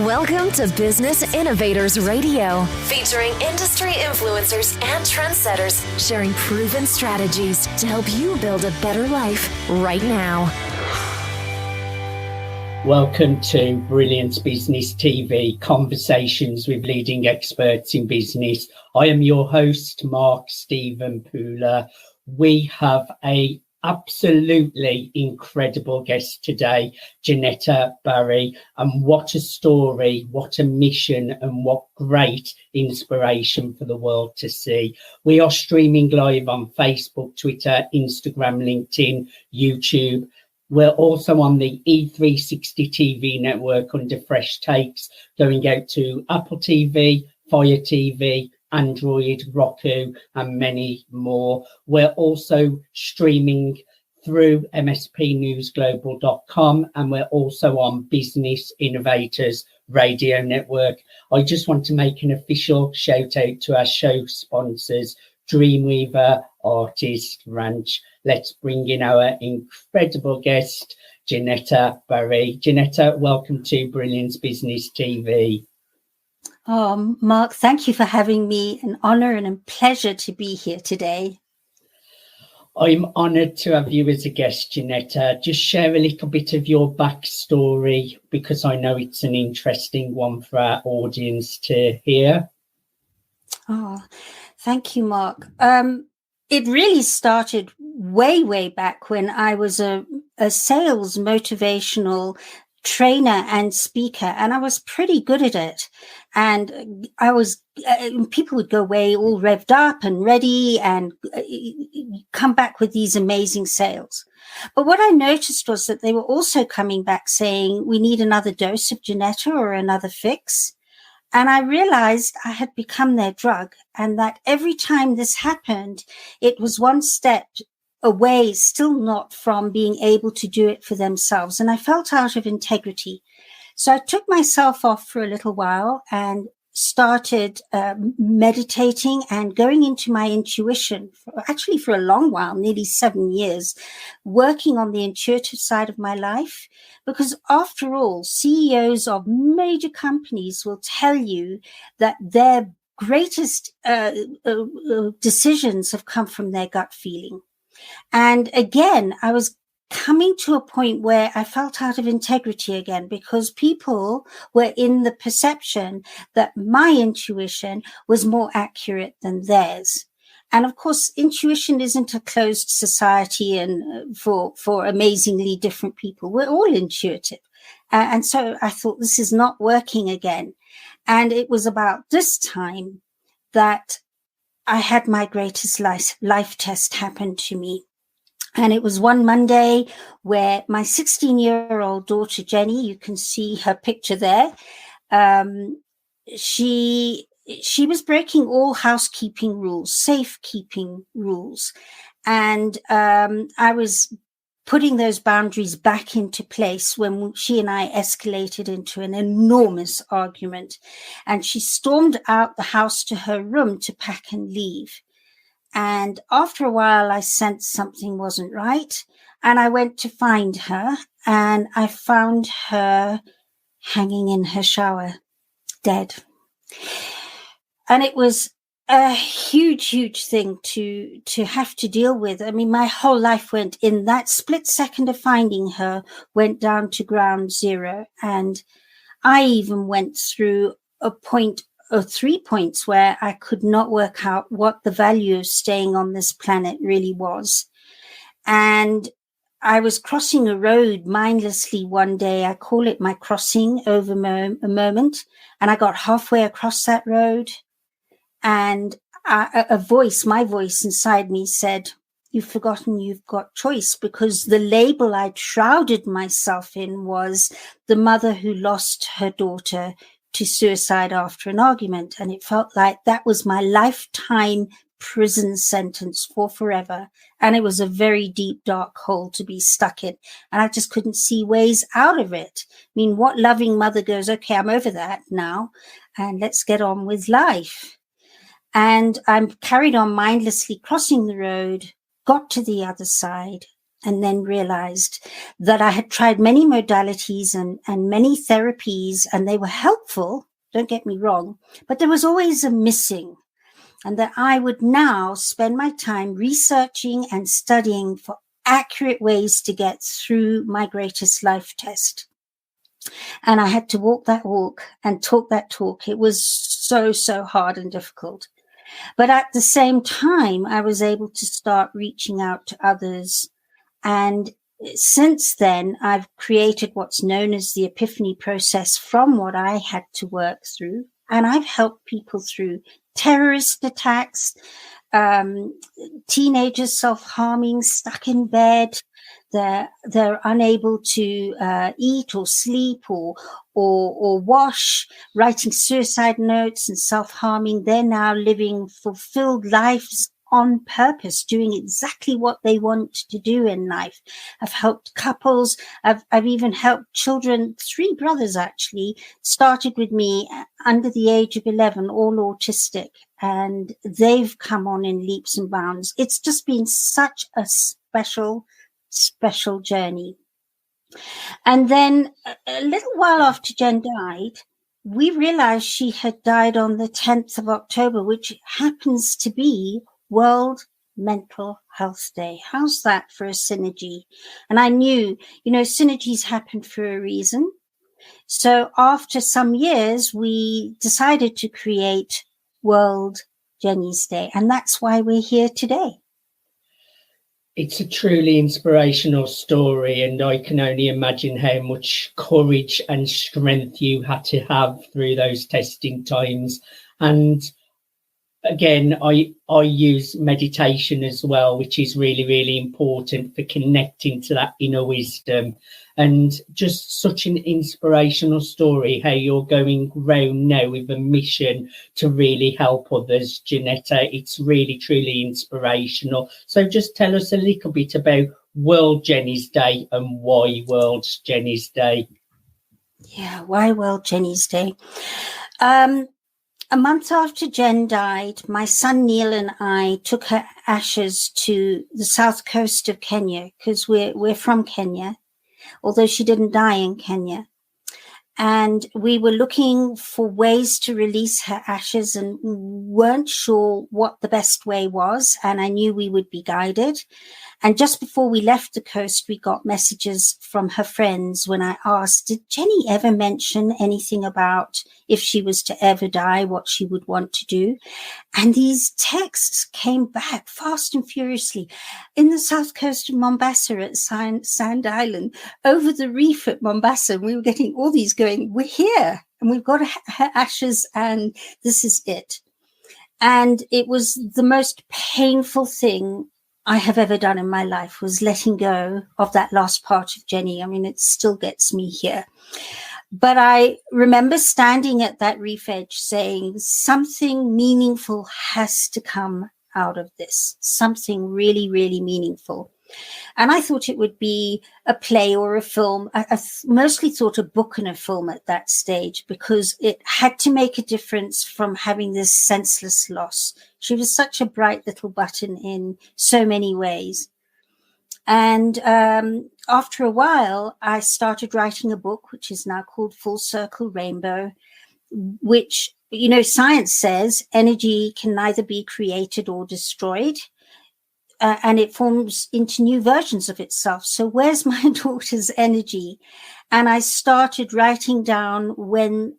Welcome to Business Innovators Radio, featuring industry influencers and trendsetters sharing proven strategies to help you build a better life right now. Welcome to Brilliance Business TV, conversations with leading experts in business. I am your host, Mark Stephen Pooler. We have a absolutely incredible guest today, Jenetta Barry, and what a story, what a mission, and what great inspiration for the world to see. We are streaming live on Facebook, Twitter, Instagram, LinkedIn, YouTube. We're also on the E360 TV network under Fresh Takes, going out to Apple TV, Fire TV, Android, Roku, and many more. We're also streaming through mspnewsglobal.com, and we're also on Business Innovators Radio Network. I just want to make an official shout out to our show sponsors, Dreamweaver Artist Ranch. Let's bring in our incredible guest, Jenetta Barry. Jenetta, welcome to Brilliance Business TV. Oh, Mark, thank you for having me. An honor and a pleasure to be here today. I'm honoured to have you as a guest, Jenetta. Just share a little bit of your backstory, because I know it's an interesting one for our audience to hear. Oh, thank you, Mark. It really started way back when I was a sales motivational trainer and speaker, and I was pretty good at it. And I was, people would go away all revved up and ready and come back with these amazing sales. But what I noticed was that they were also coming back saying, we need another dose of Jenetta or another fix. And I realized I had become their drug, and that every time this happened, it was one step away, still not from being able to do it for themselves. And I felt out of integrity. So I took myself off for a little while and started meditating and going into my intuition, for a long while, nearly 7 years, working on the intuitive side of my life. Because after all, CEOs of major companies will tell you that their greatest decisions have come from their gut feeling. And again, I was coming to a point where I felt out of integrity again, because people were in the perception that my intuition was more accurate than theirs. And of course, intuition isn't a closed society and for amazingly different people. We're all intuitive. And so I thought, this is not working again. And it was about this time that I had my greatest life test happen to me. And it was one Monday where my 16-year-old daughter, Jenny, you can see her picture there. She was breaking all housekeeping rules, safekeeping rules. And I was putting those boundaries back into place when she and I escalated into an enormous argument. And she stormed out the house to her room to pack and leave. And after a while, I sensed something wasn't right. And I went to find her, and I found her hanging in her shower, dead. And it was a huge thing to have to deal with. I mean, my whole life went, in that split second of finding her, went down to ground zero. And I even went through a point or 3 points where I could not work out what the value of staying on this planet really was. And I was crossing a road mindlessly one day. I call it my crossing over a moment. And I got halfway across that road, and my voice inside me said, you've forgotten you've got choice, because the label I'd shrouded myself in was the mother who lost her daughter to suicide after an argument. And it felt like that was my lifetime prison sentence for forever. And it was a very deep, dark hole to be stuck in. And I just couldn't see ways out of it. I mean, what loving mother goes, okay, I'm over that now, and let's get on with life. And I'm carried on mindlessly crossing the road, got to the other side, and then realized that I had tried many modalities and many therapies, and they were helpful, don't get me wrong, but there was always a missing, and that I would now spend my time researching and studying for accurate ways to get through my greatest life test. And I had to walk that walk and talk that talk. It was so, so hard and difficult. But at the same time, I was able to start reaching out to others. And since then, I've created what's known as the epiphany process from what I had to work through. And I've helped people through terrorist attacks, teenagers self-harming, stuck in bed. They're unable to eat or sleep or wash, writing suicide notes and self-harming. They're now living fulfilled lives on purpose, doing exactly what they want to do in life. I've helped couples. I've even helped children. 3 brothers actually started with me under the age of 11, all autistic, and they've come on in leaps and bounds. It's just been such a special journey. And then a little while after Jen died, we realized she had died on the 10th of October, which happens to be World Mental Health Day. How's that for a synergy? And I knew, synergies happen for a reason. So after some years, we decided to create World Jenny's Day. And that's why we're here today. It's a truly inspirational story, and I can only imagine how much courage and strength you had to have through those testing times. And again, I use meditation as well, which is really, really important for connecting to that inner wisdom. And just such an inspirational story, how you're going round now with a mission to really help others, Jenetta. It's really, truly inspirational. So just tell us a little bit about World Jenny's Day and why World Jenny's Day. Yeah, why World Jenny's Day? A month after Jen died, my son Neil and I took her ashes to the south coast of Kenya, because we're from Kenya, although she didn't die in Kenya. And we were looking for ways to release her ashes and weren't sure what the best way was. And I knew we would be guided. And just before we left the coast, we got messages from her friends when I asked, did Jenny ever mention anything about if she was to ever die, what she would want to do? And these texts came back fast and furiously. In the south coast of Mombasa at Sand Island, over the reef at Mombasa, we were getting all these going, we're here and we've got her ashes and this is it. And it was the most painful thing I have ever done in my life, was letting go of that last part of Jenny. I mean, it still gets me here. But I remember standing at that reef edge saying, something meaningful has to come out of this, something really, really meaningful. And I thought it would be a play or a film. I mostly thought a book and a film at that stage, because it had to make a difference from having this senseless loss. She was such a bright little button in so many ways. And after a while, I started writing a book, which is now called Full Circle Rainbow, which, science says energy can neither be created or destroyed. And it forms into new versions of itself. So where's my daughter's energy? And I started writing down when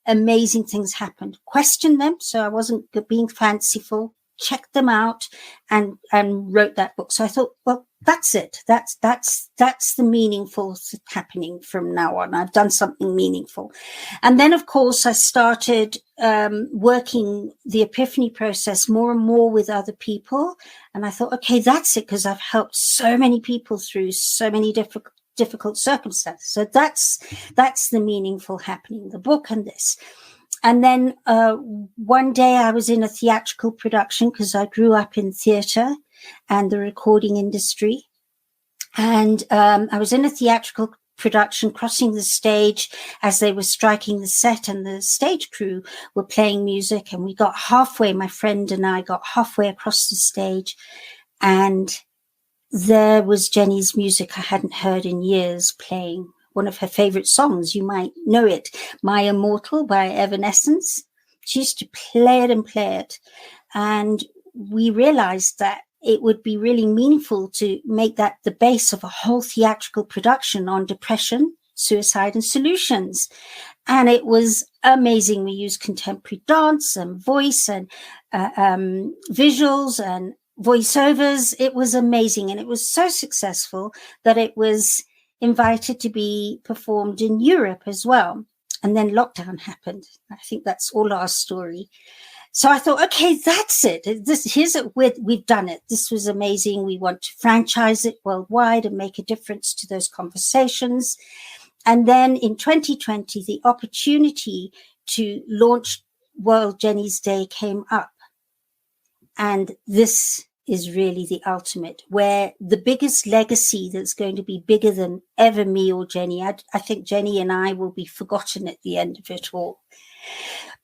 amazing things happened, question them. So I wasn't being fanciful, checked them out and wrote that book. So I thought, well, that's it. That's the meaningful happening from now on. I've done something meaningful. And then, of course, I started working the epiphany process more and more with other people. And I thought, okay, that's it, because I've helped so many people through so many difficult circumstances. So that's the meaningful happening, the book and this. And then one day I was in a theatrical production, because I grew up in theatre and the recording industry. And I was in a theatrical production, crossing the stage as they were striking the set, and the stage crew were playing music. And we got halfway, my friend and I got halfway across the stage, and there was Jenny's music I hadn't heard in years playing. One of her favorite songs, you might know it, My Immortal by Evanescence. She used to play it. And we realized that it would be really meaningful to make that the base of a whole theatrical production on depression, suicide, and solutions. And it was amazing. We used contemporary dance and voice and visuals and voiceovers. It was amazing. And it was so successful that it was invited to be performed in Europe as well. And then lockdown happened. I think that's all our story. So I thought, okay, that's it. Here's it. We've done it. This was amazing. We want to franchise it worldwide and make a difference to those conversations. And then in 2020, the opportunity to launch World Jenny's Day came up. And this is really the ultimate, where the biggest legacy that's going to be bigger than ever me or Jenny. I think Jenny and I will be forgotten at the end of it all.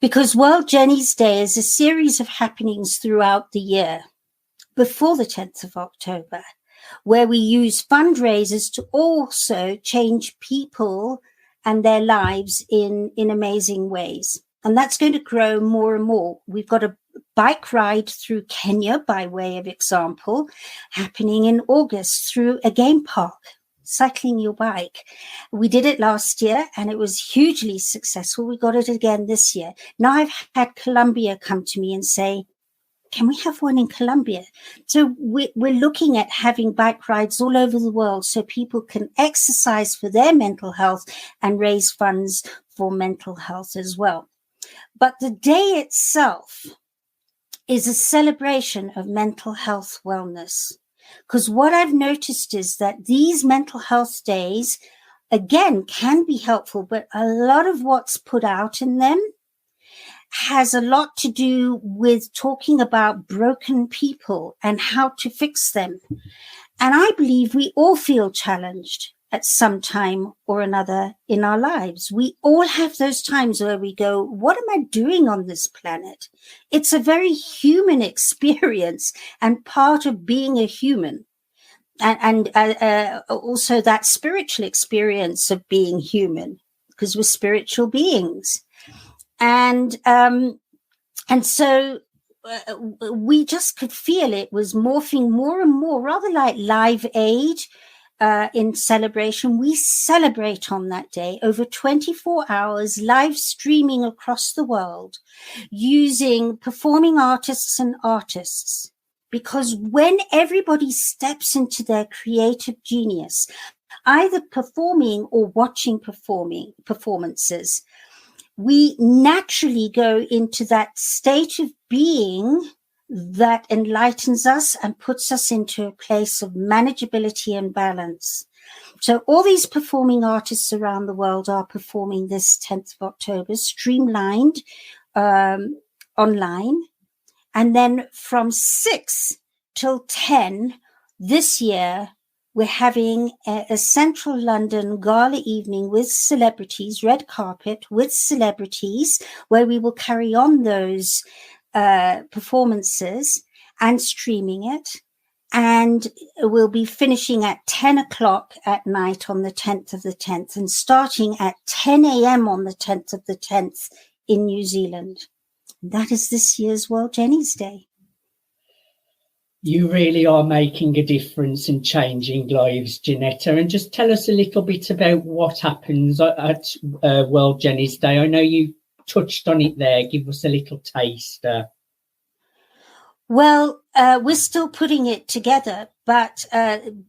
Because World Jenny's Day is a series of happenings throughout the year before the 10th of October, where we use fundraisers to also change people and their lives in amazing ways. And that's going to grow more and more. We've got a bike ride through Kenya, by way of example, happening in August through a game park. Cycling your bike. We did it last year and it was hugely successful. We got it again this year. Now I've had Colombia come to me and say, can we have one in Colombia? So we're looking at having bike rides all over the world so people can exercise for their mental health and raise funds for mental health as well. But the day itself is a celebration of mental health wellness. Because what I've noticed is that these mental health days, again, can be helpful, but a lot of what's put out in them has a lot to do with talking about broken people and how to fix them. And I believe we all feel challenged at some time or another in our lives. We all have those times where we go, what am I doing on this planet? It's a very human experience and part of being a human. And also that spiritual experience of being human, because we're spiritual beings. And so we just could feel it was morphing more and more, rather like Live Aid. In celebration, we celebrate on that day over 24 hours, live streaming across the world, using performing artists and artists. Because when everybody steps into their creative genius, either performing or watching performances, we naturally go into that state of being that enlightens us and puts us into a place of manageability and balance. So all these performing artists around the world are performing this 10th of October, streamlined online. And then from 6 till 10 this year, we're having a central London gala evening with celebrities, red carpet with celebrities, where we will carry on those performances and streaming it. And we'll be finishing at 10 o'clock at night on the 10th of the 10th and starting at 10 a.m. on the 10th of the 10th in New Zealand. That is this year's World Jenny's Day. You really are making a difference and changing lives, Jenetta. And just tell us a little bit about what happens at World Jenny's Day. I know you touched on it there. Give us a little taster. Well, we're still putting it together, but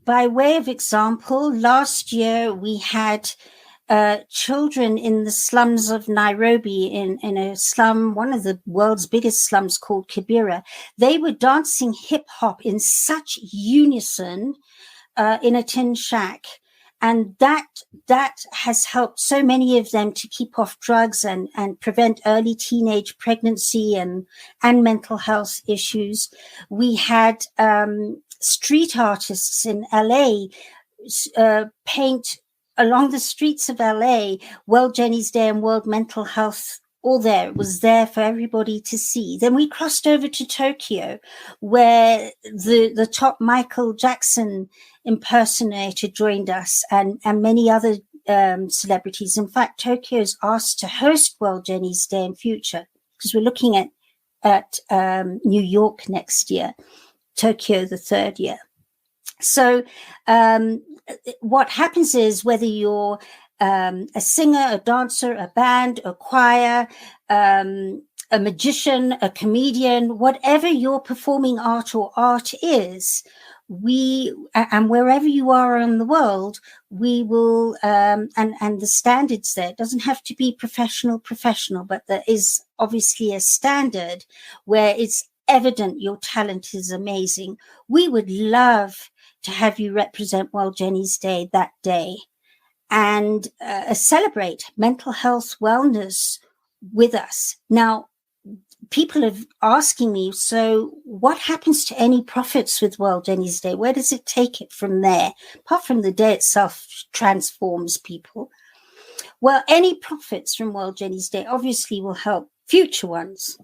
by way of example, last year we had children in the slums of Nairobi, in a slum, one of the world's biggest slums called Kibera. They were dancing hip hop in such unison in a tin shack. And that has helped so many of them to keep off drugs and prevent early teenage pregnancy and mental health issues. We had street artists in LA paint along the streets of LA World Jenny's Day and World Mental Health all there. It was there for everybody to see. Then we crossed over to Tokyo, where the top Michael Jackson impersonator joined us, and many other celebrities. In fact, Tokyo is asked to host World Jenny's Day in future, because we're looking at New York next year, Tokyo the third year. So what happens is, whether you're a singer, a dancer, a band, a choir, a magician, a comedian, whatever your performing art or art is, and wherever you are in the world, we will, and the standards there, it doesn't have to be professional, but there is obviously a standard where it's evident your talent is amazing. We would love to have you represent World Jenny's Day that day, and celebrate mental health wellness with us. Now, people are asking me, so what happens to any profits with World Jenny's Day? Where does it take it from there? Apart from the day itself transforms people. Well, any profits from World Jenny's Day obviously will help future ones.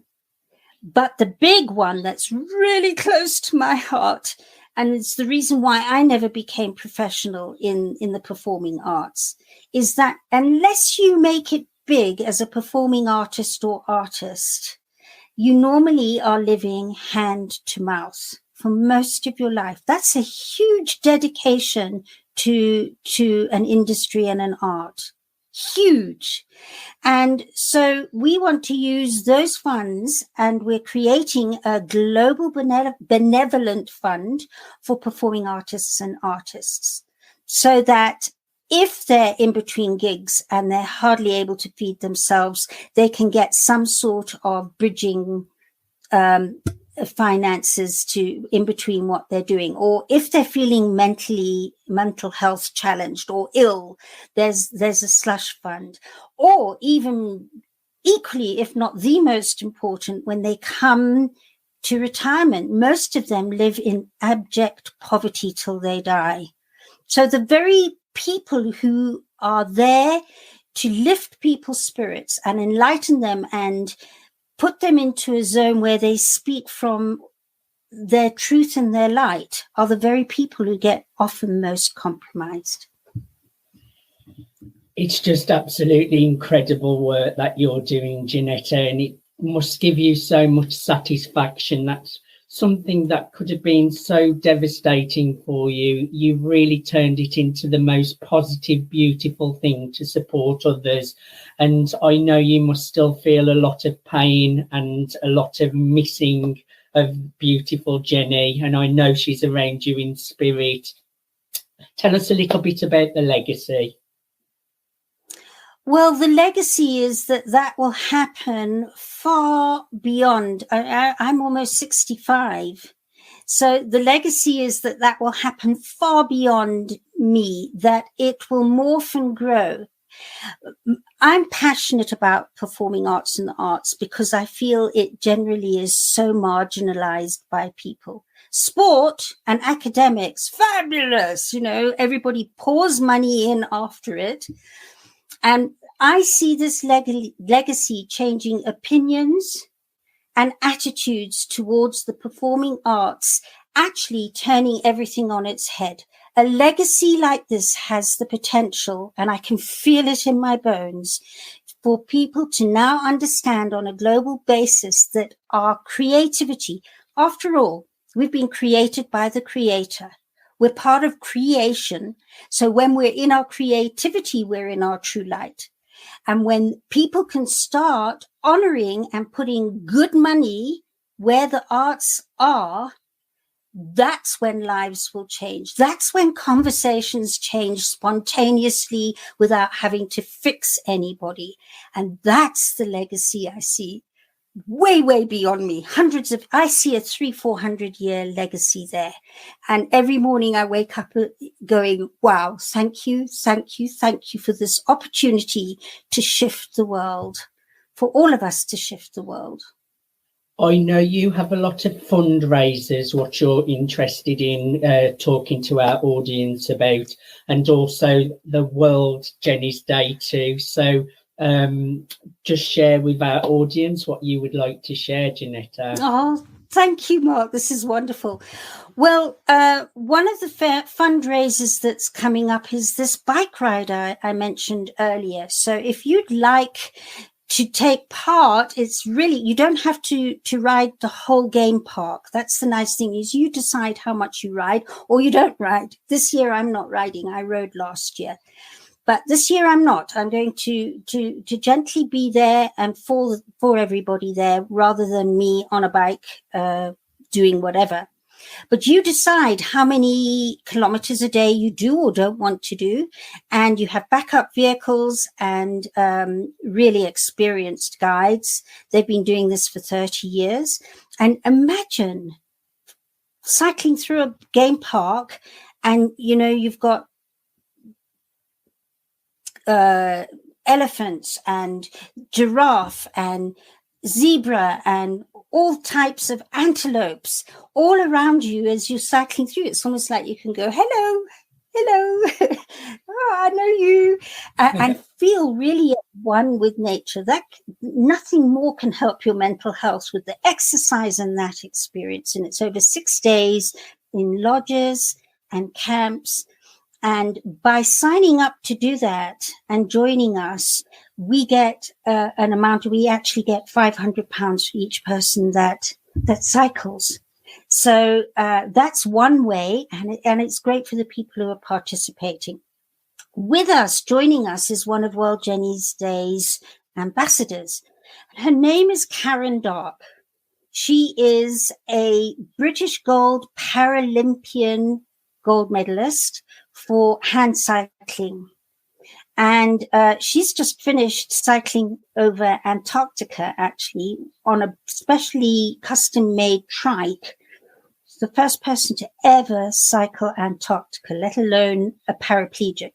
But the big one that's really close to my heart, and it's the reason why I never became professional in the performing arts, is that unless you make it big as a performing artist or artist, you normally are living hand to mouth for most of your life. That's a huge dedication to an industry and an art. Huge. And so we want to use those funds, and we're creating a global benevolent fund for performing artists and artists, so that if they're in between gigs and they're hardly able to feed themselves, they can get some sort of bridging finances to in between what they're doing. Or if they're feeling mental health challenged or ill, there's a slush fund. Or even equally, if not the most important, when they come to retirement, most of them live in abject poverty till they die. So the very people who are there to lift people's spirits and enlighten them and put them into a zone where they speak from their truth and their light are the very people who get often most compromised. It's just absolutely incredible work that you're doing, Jenetta, and it must give you so much satisfaction. That's something that could have been so devastating for you. You've really turned it into the most positive, beautiful thing to support others. And I know you must still feel a lot of pain and a lot of missing of beautiful Jenny. And I know she's around you in spirit. Tell us a little bit about the legacy. Well, the legacy is that will happen far beyond. I'm almost 65. So the legacy is that will happen far beyond me, that it will morph and grow. I'm passionate about performing arts and the arts because I feel it generally is so marginalized by people. Sport and academics, fabulous. Everybody pours money in after it. And I see this legacy changing opinions and attitudes towards the performing arts, actually turning everything on its head. A legacy like this has the potential, and I can feel it in my bones, for people to now understand on a global basis that our creativity, after all, we've been created by the Creator. We're part of creation. So when we're in our creativity, we're in our true light. And when people can start honoring and putting good money where the arts are, that's when lives will change. That's when conversations change spontaneously without having to fix anybody. And that's the legacy I see. Way, way beyond me. I see a 300-400 year legacy there. And every morning I wake up going, wow, thank you for this opportunity to shift the world, for all of us to shift the world. I know you have a lot of fundraisers, what you're interested in talking to our audience about, and also the World Jenny's Day too. So just share with our audience what you would like to share, Jenetta. Oh, thank you, Mark. This is wonderful. Well, one of the fundraisers that's coming up is this bike ride I mentioned earlier. So if you'd like to take part, it's really, you don't have to ride the whole game park. That's the nice thing, is you decide how much you ride or you don't ride. This year I'm not riding. I rode last year. But this year I'm not. I'm going to gently be there and for everybody there, rather than me on a bike doing whatever. But you decide how many kilometers a day you do or don't want to do. And you have backup vehicles and really experienced guides. They've been doing this for 30 years. And imagine cycling through a game park and, you know, you've got elephants and giraffe and zebra and all types of antelopes all around you as you're cycling through. It's almost like you can go, hello, oh, I know you, and feel really at one with nature. That nothing more can help your mental health with the exercise and that experience. And it's over 6 days in lodges and camps. And by signing up to do that and joining us, we get an amount. We actually get £500 for each person that cycles. So that's one way, and it's great for the people who are participating. With us, joining us, is one of World Jenny's Day's ambassadors. Her name is Karen Dark. She is a British gold Paralympian gold medalist for hand cycling. And she's just finished cycling over Antarctica, actually, on a specially custom-made trike. She's the first person to ever cycle Antarctica, let alone a paraplegic.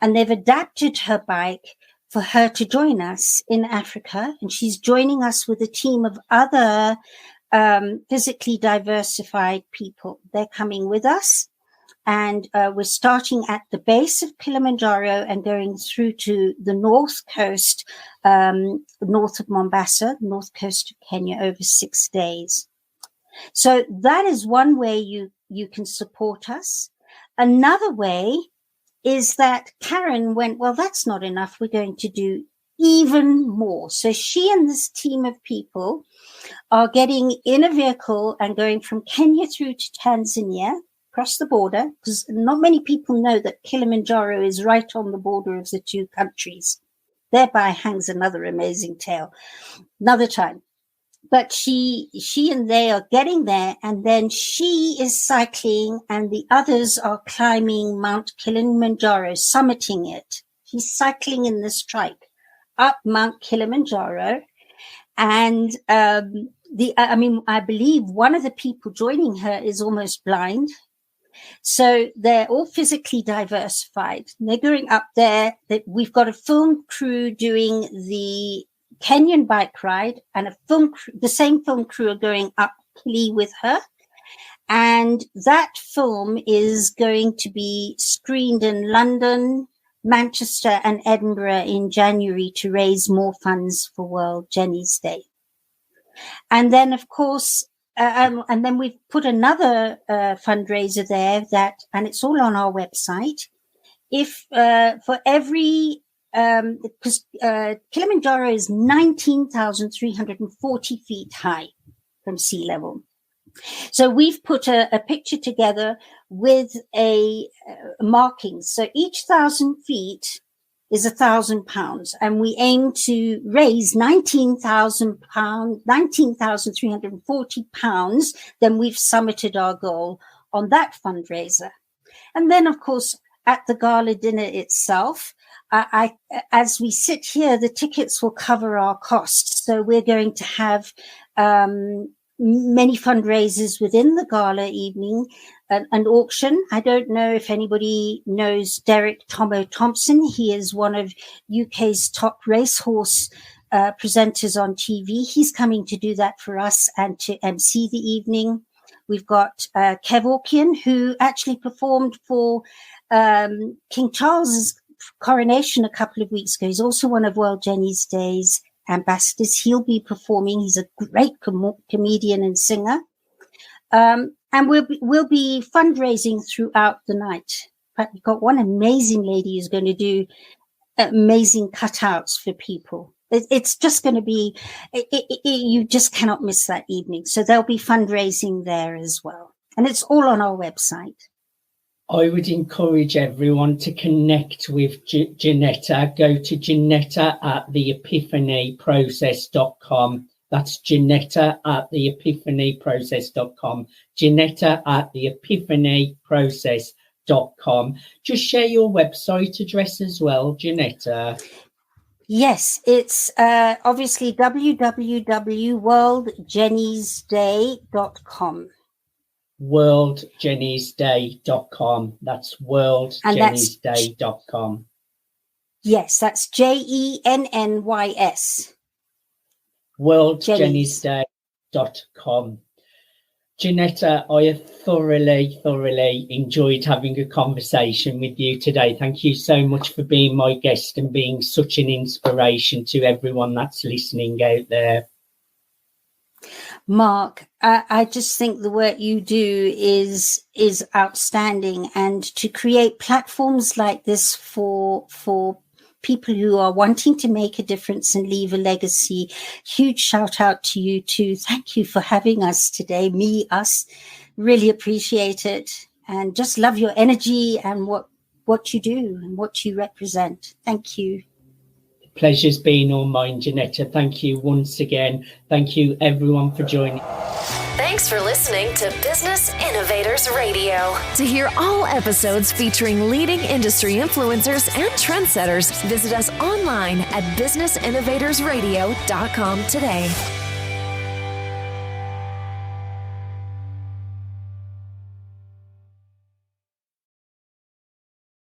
And they've adapted her bike for her to join us in Africa. And she's joining us with a team of other physically diversified people. They're coming with us. And we're starting at the base of Kilimanjaro and going through to the north coast, north of Mombasa, north coast of Kenya, over 6 days. So that is one way you can support us. Another way is that Karen went, well, that's not enough. We're going to do even more. So she and this team of people are getting in a vehicle and going from Kenya through to Tanzania, across the border, because not many people know that Kilimanjaro is right on the border of the two countries. Thereby hangs another amazing tale, another time. But she and they are getting there, and then she is cycling and the others are climbing Mount Kilimanjaro, summiting it. She's cycling in this trike up Mount Kilimanjaro. And I believe one of the people joining her is almost blind. So they're all physically diversified. They're going up there. We've got a film crew doing the Kenyan bike ride, and the same film crew are going up Kili with her. And that film is going to be screened in London, Manchester, and Edinburgh in January to raise more funds for World Jenny's Day. And then, of course, and then we've put another fundraiser there and it's all on our website. If for every, because Kilimanjaro is 19,340 feet high from sea level. So we've put a picture together with a marking. So each 1,000 feet is £1,000, and we aim to raise £19,340. Then we've summited our goal on that fundraiser. And then, of course, at the gala dinner itself, as we sit here, the tickets will cover our costs. So we're going to have many fundraisers within the gala evening, an auction. I don't know if anybody knows Derek Tomo Thompson. He is one of UK's top racehorse presenters on TV. He's coming to do that for us and to MC the evening. We've got Kev Orkian, who actually performed for King Charles's coronation a couple of weeks ago. He's also one of World Jenny's Day's ambassadors. He'll be performing. He's a great comedian and singer. And we'll be fundraising throughout the night. In fact, we've got one amazing lady who's going to do amazing cutouts for people. It's just going to be, you just cannot miss that evening. So there'll be fundraising there as well. And it's all on our website. I would encourage everyone to connect with Jenetta. Go to Jenetta at theepiphanyprocess.com. That's Jenetta at theepiphanyprocess.com. Jenetta at theepiphanyprocess.com. Just share your website address as well, Jenetta. Yes, it's obviously www.worldjennysday.com. worldjennysday.com. That's worldjennysday.com. Yes, that's JENNYS. worldjennysday.com. Jenetta, I have thoroughly enjoyed having a conversation with you today. Thank you so much for being my guest and being such an inspiration to everyone that's listening out there. Mark, I just think the work you do is outstanding, and to create platforms like this for people who are wanting to make a difference and leave a legacy. Huge shout out to you too. Thank you for having us today. Us, really appreciate it, and just love your energy and what you do and what you represent. Thank you. Pleasure's been all mine, Jenetta. Thank you once again. Thank you everyone for joining. Thanks for listening to Business Innovators Radio. To hear all episodes featuring leading industry influencers and trendsetters, visit us online at businessinnovatorsradio.com today.